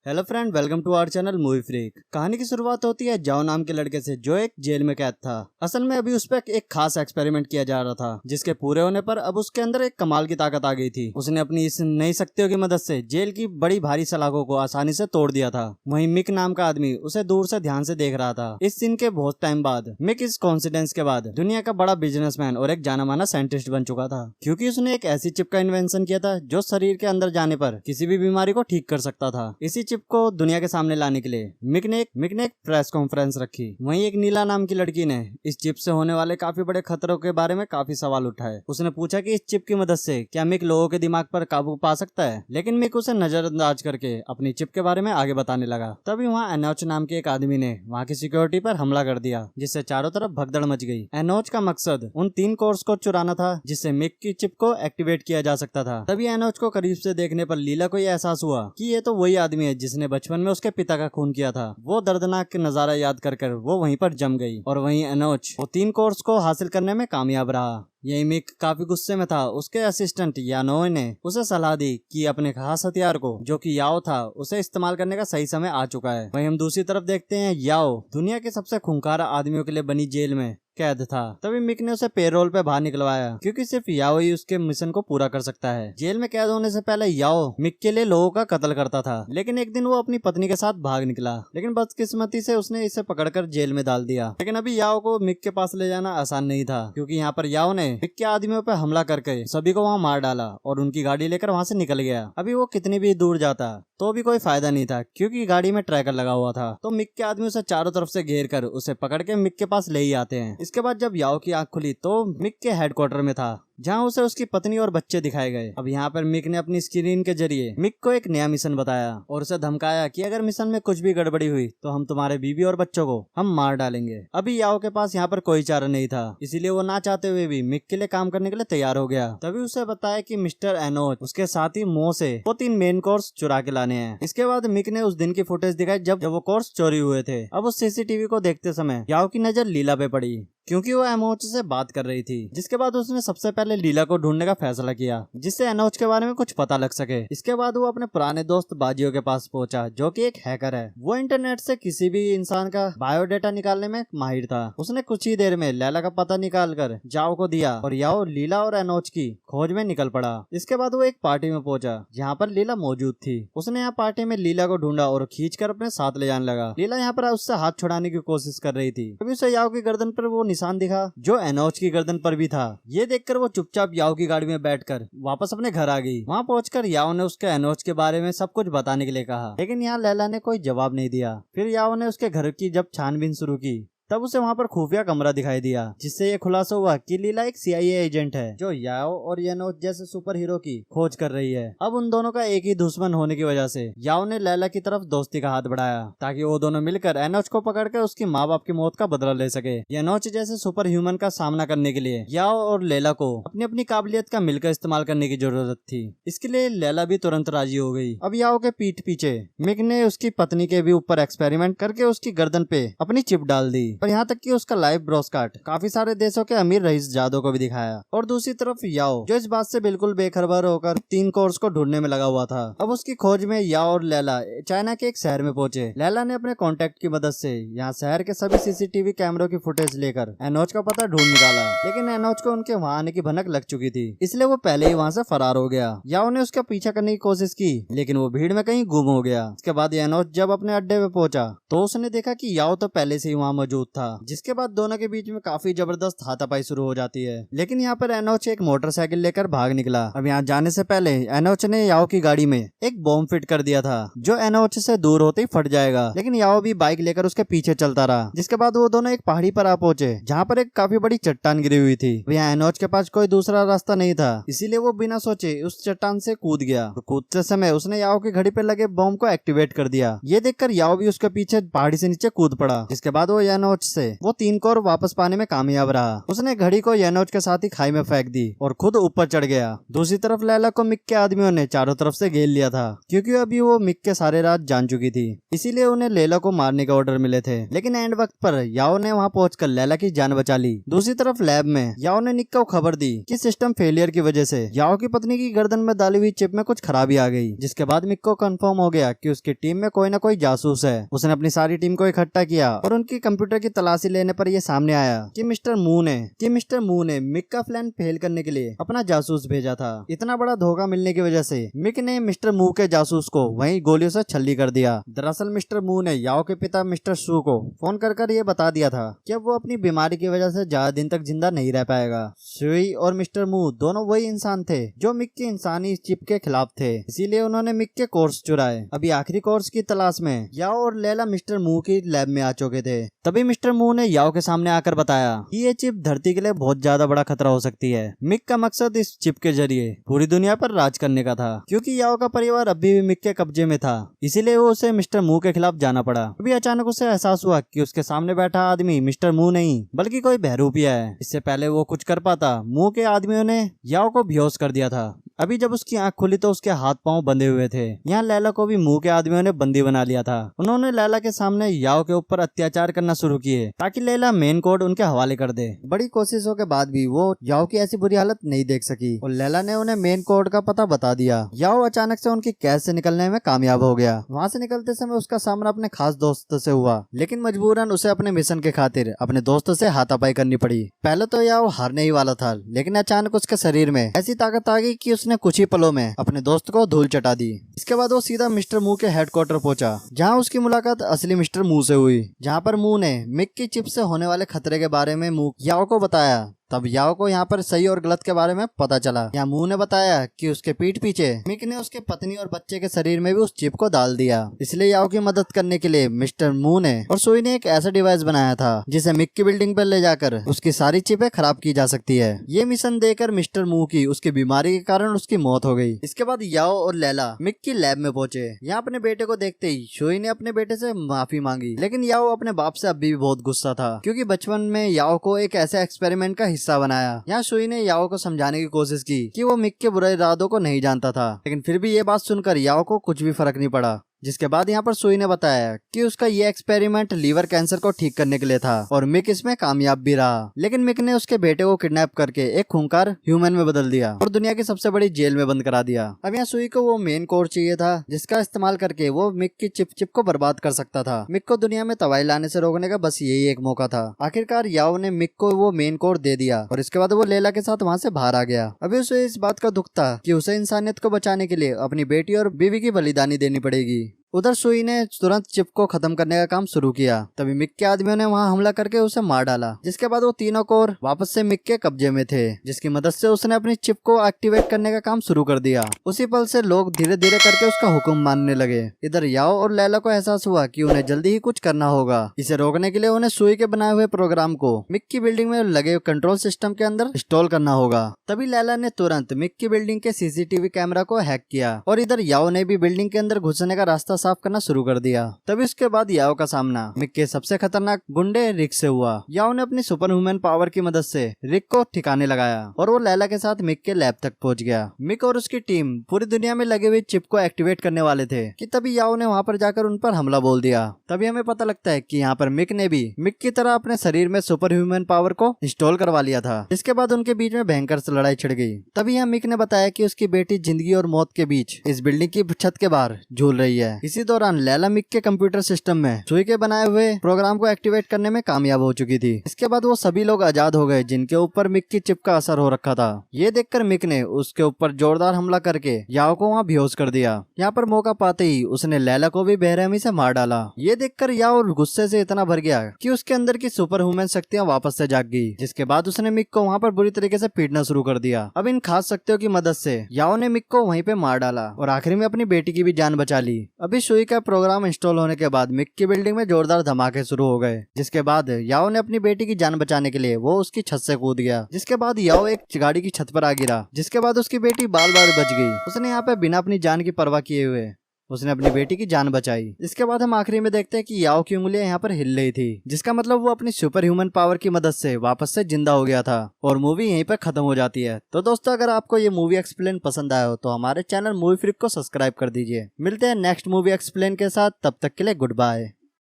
Hello friend, welcome to our channel movie freak. कहानी की शुरुआत होती है जाओ नाम के लड़के से जो एक जेल में कैद था। असल में अभी उस पर एक खास एक्सपेरिमेंट किया जा रहा था जिसके पूरे होने पर अब उसके अंदर एक कमाल की ताकत आ गई थी। उसने अपनी इस नई शक्तियों की मदद से जेल की बड़ी भारी सलाखों को आसानी से तोड़ दिया था। वहीं मिक नाम का आदमी उसे दूर से ध्यान से देख रहा था। इस सीन के बहुत टाइम बाद मिक इस कॉन्सिडेंस के बाद दुनिया का बड़ा बिजनेसमैन और एक जाना माना साइंटिस्ट बन चुका था, क्योंकि उसने एक ऐसी चिप का इन्वेंशन किया था जो शरीर के अंदर जाने पर किसी भी बीमारी को ठीक कर सकता था। इसी चिप को दुनिया के सामने लाने के लिए मिक ने एक प्रेस कॉन्फ्रेंस रखी। वहीं एक नीला नाम की लड़की ने इस चिप से होने वाले काफी बड़े खतरों के बारे में काफी सवाल उठाए। उसने पूछा कि इस चिप की मदद से क्या मिक लोगों के दिमाग पर काबू पा सकता है, लेकिन मिक उसे नजरअंदाज करके अपनी चिप के बारे में आगे बताने लगा। तभी वहाँ एनोच नाम के एक आदमी ने वहाँ की सिक्योरिटी पर हमला कर दिया, जिससे चारों तरफ भगदड़ मच गई। एनोच का मकसद उन 3 कोर्स को चुराना था जिससे मिक की चिप को एक्टिवेट किया जा सकता था। तभी एनोच को करीब से देखने पर लीला को यह एहसास हुआ कि ये तो वही आदमी है जिसने बचपन में उसके पिता का खून किया था। वो दर्दनाक नजारा याद कर वो वहीं पर जम गई और वहीं एनोच वो 3 कोर्स को हासिल करने में कामयाब रहा। यही मिक काफी गुस्से में था। उसके असिस्टेंट यानोय ने उसे सलाह दी कि अपने खास हथियार को, जो कि याओ था, उसे इस्तेमाल करने का सही समय आ चुका है। वहीं हम दूसरी तरफ देखते हैं याओ दुनिया के सबसे खूंखार आदमियों के लिए बनी जेल में कैद था। तभी मिक ने उसे पेरोल पे बाहर निकलवाया, क्योंकि सिर्फ याओ ही उसके मिशन को पूरा कर सकता है। जेल में कैद होने से पहले याओ मिक के लिए लोगों का कत्ल करता था, लेकिन एक दिन वो अपनी पत्नी के साथ भाग निकला, लेकिन बदकिस्मती से उसने इसे पकड़कर जेल में डाल दिया। लेकिन अभी याओ को मिक के पास ले जाना आसान नहीं था, क्योंकि यहाँ पर याओ ने मिक के आदमियों पर हमला करके सभी को वहाँ मार डाला और उनकी गाड़ी लेकर वहाँ से निकल गया। अभी वो कितनी भी दूर जाता तो भी कोई फायदा नहीं था, क्योंकि गाड़ी में ट्रैकर लगा हुआ था। तो मिक के आदमी उसे चारों तरफ से घेर कर उसे पकड़ के मिक के पास ले ही आते हैं। इसके बाद जब याओ की आंख खुली तो मिक के हेडक्वार्टर में था, जहाँ उसे उसकी पत्नी और बच्चे दिखाए गए। अब यहाँ पर मिक ने अपनी स्क्रीन के जरिए मिक को एक नया मिशन बताया और उसे धमकाया कि अगर मिशन में कुछ भी गड़बड़ी हुई तो हम तुम्हारे बीवी और बच्चों को हम मार डालेंगे। अभी याओ के पास यहाँ पर कोई चारा नहीं था, इसीलिए वो ना चाहते हुए भी मिक के लिए काम करने के लिए तैयार हो गया। तभी उसे बताया कि मिस्टर एनोच उसके साथ ही मो से वो 3 मेन कोर्स चुरा के लाने हैं। इसके बाद मिक ने उस दिन की फुटेज दिखाई जब वो कोर्स चोरी हुए थे। अब उस सीसीटीवी को देखते समय याओ की नजर लीला पे पड़ी, क्योंकि वो एनोच से बात कर रही थी। जिसके बाद उसने सबसे पहले लीला को ढूंढने का फैसला किया, जिससे एनोच के बारे में कुछ पता लग सके। इसके बाद वो अपने पुराने दोस्त बाजियो के पास पहुंचा, जो कि एक हैकर है। वो इंटरनेट से किसी भी इंसान का बायोडेटा निकालने में माहिर था। उसने कुछ ही देर में लैला का पता निकाल कर जाओ को दिया और याओ लीला और एनोच की खोज में निकल पड़ा। इसके बाद वो एक पार्टी में पहुंचा जहाँ पर लीला मौजूद थी। उसने यहाँ पार्टी में लीला को ढूंढा और खींच कर अपने साथ ले जाने लगा। लीला यहाँ पर उससे हाथ छुड़ाने की कोशिश कर रही थी। तभी उसे याओ की गर्दन पर वो निशान दिखा जो एनोच की गर्दन पर भी था। ये देखकर वो चुपचाप याओ की गाड़ी में बैठकर वापस अपने घर आ गई। वहाँ पहुंचकर याओ ने उसके एनोच के बारे में सब कुछ बताने के लिए कहा, लेकिन यहाँ लैला ने कोई जवाब नहीं दिया। फिर याओ ने उसके घर की जब छानबीन शुरू की तब उसे वहाँ पर खुफिया कमरा दिखाई दिया, जिससे ये खुलासा हुआ कि लीला एक CIA एजेंट है जो याओ और एनोच जैसे सुपर हीरो की खोज कर रही है। अब उन दोनों का एक ही दुश्मन होने की वजह से याओ ने लैला की तरफ दोस्ती का हाथ बढ़ाया, ताकि वो दोनों मिलकर एनोच को पकड़कर उसकी माँ बाप की मौत का बदला ले सके। एनोच जैसे सुपर ह्यूमन का सामना करने के लिए याओ और लैला को अपनी अपनी काबिलियत का मिलकर इस्तेमाल करने की जरूरत थी। इसके लिए लैला भी तुरंत राजी हो गई। अब याओ के पीठ पीछे मिक ने उसकी पत्नी के भी ऊपर एक्सपेरिमेंट करके उसकी गर्दन पे अपनी चिप डाल दी और यहाँ तक कि उसका लाइव ब्रॉडकास्ट काफी सारे देशों के अमीर रईसजादों को भी दिखाया। और दूसरी तरफ याओ जो इस बात से बिल्कुल बेखबर होकर 3 कोर्स को ढूंढने में लगा हुआ था। अब उसकी खोज में याओ और लैला चाइना के एक शहर में पहुंचे। लैला ने अपने कॉन्टेक्ट की मदद से यहाँ शहर के सभी CCTV कैमरों की फुटेज लेकर एनोच का पता ढूंढ निकाला, लेकिन एनोच को उनके वहाँ आने की भनक लग चुकी थी, इसलिए वो पहले ही वहाँ से फरार हो गया। याओ ने उसका पीछा करने की कोशिश की, लेकिन वो भीड़ में कहीं गुम हो गया। इसके बाद एनोच जब अपने अड्डे पे पहुंचा तो उसने देखा कि याओ तो पहले से ही वहाँ मौजूद था, जिसके बाद दोनों के बीच में काफी जबरदस्त हाथापाई शुरू हो जाती है। लेकिन यहाँ पर एनोच एक मोटरसाइकिल लेकर भाग निकला। अब यहाँ जाने से पहले एनोच ने याओ की गाड़ी में एक बॉम्ब फिट कर दिया था, जो एनोच से दूर होते ही फट जाएगा, लेकिन याओ भी बाइक लेकर उसके पीछे चलता रहा। जिसके बाद वो दोनों एक पहाड़ी पर आ पहुंचे, जहाँ पर एक काफी बड़ी चट्टान गिरी हुई थी। यहाँ एनोच के पास कोई दूसरा रास्ता नहीं था, इसीलिए वो बिना सोचे उस चट्टान से कूद गया। कूदते समय उसने याओ की घड़ी पे लगे बॉम्ब को एक्टिवेट कर दिया। ये देखकर याओ भी उसके पीछे पहाड़ी से नीचे कूद पड़ा। जिसके बाद वो एनोच अप्रोच से वो 3 कोर वापस पाने में कामयाब रहा। उसने घड़ी को येनोज के साथ ही खाई में फेंक दी और खुद ऊपर चढ़ गया। दूसरी तरफ लैला को मिक के आदमियों ने चारों तरफ से घेर लिया था, क्योंकि अभी वो मिक के सारे राज जान चुकी थी, इसीलिए उन्हें लैला को मारने के ऑर्डर मिले थे। लेकिन एंड वक्त पर याओ ने वहां पहुंचकर लैला की जान बचा ली। दूसरी तरफ लैब में याओ ने निक को खबर दी कि सिस्टम फेलियर की वजह से याओ की पत्नी की गर्दन में डाली हुई चिप में कुछ खराबी आ गई, जिसके बाद मिक को कंफर्म हो गया कि उसकी टीम में कोई ना कोई जासूस है। उसने अपनी सारी टीम को इकट्ठा किया और उनकी कंप्यूटर की तलाशी लेने पर यह सामने आया कि मिस्टर मू ने मिक का प्लान फेल करने के लिए अपना जासूस भेजा था। इतना बड़ा धोखा मिलने की वजह से मिक ने मिस्टर मू के जासूस को वहीं गोलियों से छल्ली कर दिया। दरअसल मिस्टर मू ने याओ के पिता मिस्टर सू को फोन कर ये बता दिया था कि अब वो अपनी बीमारी की वजह से ज्यादा दिन तक जिंदा नहीं रह पाएगा। सुई और मिस्टर मू दोनों वही इंसान थे जो मिक की इंसानी चिप के खिलाफ थे, इसीलिए उन्होंने मिक के कोर्स चुराए। अभी आखिरी कोर्स की तलाश में याओ और लैला मिस्टर मू की लैब में आ चुके थे। तभी मिस्टर मू ने याओ के सामने आकर बताया कि ये चिप धरती के लिए बहुत ज्यादा बड़ा खतरा हो सकती है। मिक का मकसद इस चिप के जरिए पूरी दुनिया पर राज करने का था, क्योंकि याओ का परिवार अभी भी मिक के कब्जे में था, इसीलिए वो उसे मिस्टर मू के खिलाफ जाना पड़ा। अभी अचानक उसे एहसास हुआ कि उसके सामने बैठा आदमी मिस्टर मू नहीं बल्कि कोई बहरूपिया है। इससे पहले वो कुछ कर पाता, मू के आदमियों ने याओ को बेहोश कर दिया था। अभी जब उसकी आंख खुली तो उसके हाथ पांव बंधे हुए थे। यहाँ लैला को भी मुंह के आदमियों ने बंदी बना लिया था। उन्होंने लैला के सामने याओ के ऊपर अत्याचार करना शुरू किए ताकि लैला मेन कोड उनके हवाले कर दे। बड़ी कोशिशों के बाद भी वो याओ की ऐसी बुरी हालत नहीं देख सकी और लैला ने उन्हें मेन कोड का पता बता दिया। याओ अचानक से उनकी कैद से निकलने में कामयाब हो गया। वहाँ से निकलते समय उसका सामना अपने खास दोस्त से हुआ, लेकिन मजबूरन उसे अपने मिशन के खातिर अपने दोस्त से हाथापाई करनी पड़ी। पहले तो याओ हारने ही वाला था, लेकिन अचानक उसके शरीर में ऐसी ताकत आ गई कि उसने कुछ ही पलों में अपने दोस्त को धूल चटा दी। इसके बाद वो सीधा मिस्टर मू के हेडक्वार्टर पहुंचा, जहां उसकी मुलाकात असली मिस्टर मू से हुई, जहां पर मू ने मिक की चिप से होने वाले खतरे के बारे में याओ को बताया। तब याओ को यहाँ पर सही और गलत के बारे में पता चला। यहाँ मू ने बताया कि उसके पीठ पीछे मिक ने उसके पत्नी और बच्चे के शरीर में भी उस चिप को डाल दिया। इसलिए याओ की मदद करने के लिए मिस्टर मू ने और सुई ने एक ऐसा डिवाइस बनाया था जिसे मिक की बिल्डिंग पर ले जाकर उसकी सारी चिपें खराब की जा सकती है। ये मिशन देकर मिस्टर मू की उसकी बीमारी के कारण उसकी मौत हो गई। इसके बाद याओ और लैला मिक की लैब में पहुंचे। यहाँ अपने बेटे को देखते ही सुई ने अपने बेटे से माफी मांगी, लेकिन याओ अपने बाप से अभी भी बहुत गुस्सा था, क्योंकि बचपन में याओ को एक ऐसे एक्सपेरिमेंट का हिस्सा बनाया। यहाँ सुई ने याओ को समझाने की कोशिश की कि वो मिक के बुरे इरादों को नहीं जानता था, लेकिन फिर भी ये बात सुनकर याओ को कुछ भी फर्क नहीं पड़ा। जिसके बाद यहाँ पर सुई ने बताया कि उसका ये एक्सपेरिमेंट लीवर कैंसर को ठीक करने के लिए था और मिक इसमें कामयाब भी रहा। लेकिन मिक ने उसके बेटे को किडनैप करके एक खूंखार ह्यूमन में बदल दिया और दुनिया की सबसे बड़ी जेल में बंद करा दिया। अब यहाँ सुई को वो मेन कोड चाहिए था जिसका इस्तेमाल करके वो मिक की चिप को बर्बाद कर सकता था। मिक को दुनिया में तबाही लाने से रोकने का बस यही एक मौका था। आखिरकार याओ ने मिक को वो मेन कोड दे दिया और इसके बाद वो लैला के साथ वहाँ से बाहर आ गया। अभी उसे इस बात का दुख था कि उसे इंसानियत को बचाने के लिए अपनी बेटी और बीवी की बलिदानी देनी पड़ेगी। उधर सुई ने तुरंत चिप को खत्म करने का काम शुरू किया। तभी मिक के आदमियों ने वहां हमला करके उसे मार डाला। जिसके बाद वो तीनों कोर वापस से मिक के कब्जे में थे, जिसकी मदद से उसने अपनी चिप को एक्टिवेट करने का काम शुरू कर दिया। उसी पल से लोग धीरे धीरे करके उसका हुक्म मानने लगे। इधर याओ और लैला को एहसास हुआ कि उन्हें जल्दी ही कुछ करना होगा। इसे रोकने के लिए उन्हें सुई के बनाए हुए प्रोग्राम को मिक की बिल्डिंग में लगे कंट्रोल सिस्टम के अंदर इंस्टॉल करना होगा। तभी लैला ने तुरंत मिक की बिल्डिंग के सीसीटीवी कैमरा को हैक किया और इधर याओ ने भी बिल्डिंग के अंदर घुसने का रास्ता साफ करना शुरू कर दिया। तभी उसके बाद याओ का सामना मिक के सबसे खतरनाक गुंडे रिक से हुआ। याओ ने अपनी सुपर ह्यूमन पावर की मदद से रिक को ठिकाने लगाया और वो लैला के साथ मिक के लैब तक पहुंच गया। मिक और उसकी टीम पूरी दुनिया में लगे हुए चिप को एक्टिवेट करने वाले थे कि तभी याओ ने वहां पर जाकर उन पर हमला बोल दिया। तभी हमें पता लगता है कि यहाँ पर मिक ने भी मिक की तरह अपने शरीर में सुपर ह्यूमन पावर को इंस्टॉल करवा लिया था। इसके बाद उनके बीच में भयंकर से लड़ाई छिड़ गई। तभी यहाँ मिक ने बताया कि उसकी बेटी जिंदगी और मौत के बीच इस बिल्डिंग की छत के बाहर झूल रही है। इसी दौरान लैला मिक के कंप्यूटर सिस्टम में सुई के बनाए हुए प्रोग्राम को एक्टिवेट करने में कामयाब हो चुकी थी। इसके बाद वो सभी लोग आजाद हो गए जिनके ऊपर मिक की चिप का असर हो रखा था। ये देखकर मिक ने उसके ऊपर जोरदार हमला करके याओ को वहाँ बेहोश कर दिया। यहाँ पर मौका पाते ही उसने लैला को भी बेरहमी से मार डाला। ये देखकर याओ गुस्से से इतना भर गया कि उसके अंदर की सुपर ह्यूमन शक्तियाँ वापस से जाग गई। जिसके बाद उसने मिक को वहाँ पर बुरी तरीके से पीटना शुरू कर दिया। अब इन खास शक्तियों की मदद से याओ ने मिक को वहीं पे मार डाला और आखिर में अपनी बेटी की भी जान बचा ली। अभी सुई का प्रोग्राम इंस्टॉल होने के बाद मिक की बिल्डिंग में जोरदार धमाके शुरू हो गए। जिसके बाद याओ ने अपनी बेटी की जान बचाने के लिए वो उसकी छत से कूद गया। जिसके बाद याओ एक गाड़ी की छत पर आ गिरा। जिसके बाद उसकी बेटी बाल बाल बच गई। उसने यहाँ पे बिना अपनी जान की परवाह किए हुए उसने अपनी बेटी की जान बचाई। इसके बाद हम आखिरी में देखते हैं कि याओ की उंगलियां यहाँ पर हिल रही थी, जिसका मतलब वो अपनी सुपर ह्यूमन पावर की मदद से वापस से जिंदा हो गया था और मूवी यहीं पर खत्म हो जाती है। तो दोस्तों, अगर आपको ये मूवी एक्सप्लेन पसंद आया हो तो हमारे चैनल मूवी फ्रीक को सब्सक्राइब कर दीजिए। मिलते हैं नेक्स्ट मूवी एक्सप्लेन के साथ, तब तक के लिए गुड बाय।